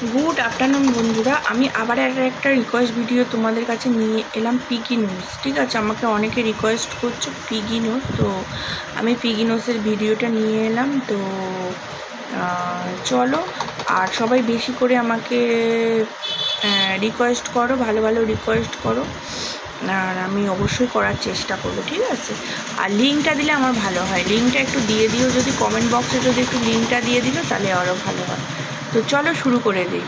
Good afternoon বন্ধুরা, আমি আবার একটা রিকোয়েস্ট ভিডিও তোমাদের কাছে নিয়ে এলাম। পিগি নিউজ, ঠিক আছে? আমাকে অনেকে রিকোয়েস্ট করছো পিগি নিউজ, তো আমি পিগি নিউজের ভিডিওটা নিয়ে এলাম। তো চলো, আর সবাই বেশি করে আমাকে রিকোয়েস্ট করো, ভালো ভালো রিকোয়েস্ট করো, আর আমি অবশ্যই করার চেষ্টা করবো, ঠিক আছে? আর লিঙ্কটা দিলে আমার ভালো হয়, লিঙ্কটা একটু দিয়ে দিও, যদি কমেন্ট বক্সে যদি একটু লিঙ্কটা দিয়ে দিল তাহলে আরও ভালো হয়। তো চলো শুরু করে দিই।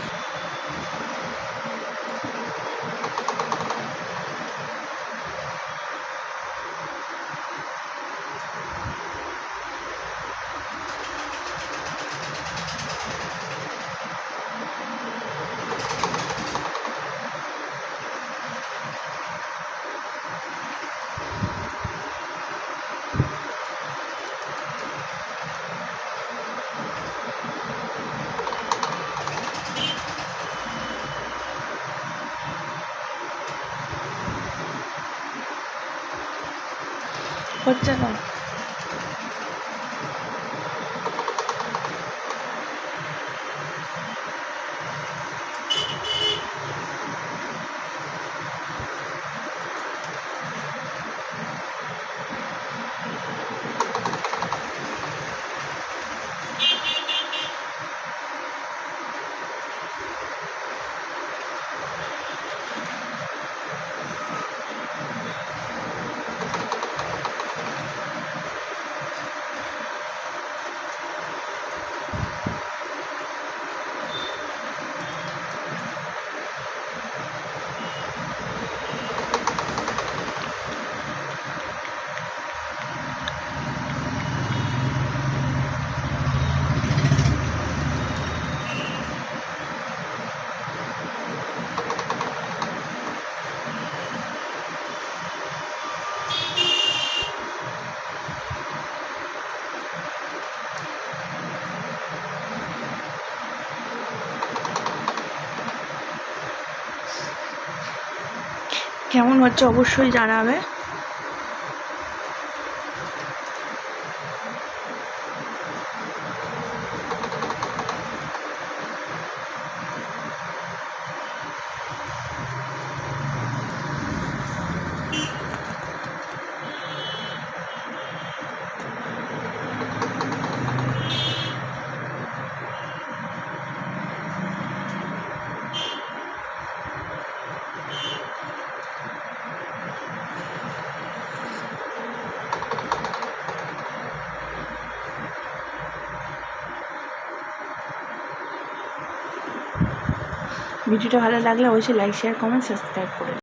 হচ্ছে না। কেমন হচ্ছে অবশ্যই জানাবে। ভিডিওটা ভালো লাগলে অবশ্যই লাইক, শেয়ার, কমেন্ট, সাবস্ক্রাইব করে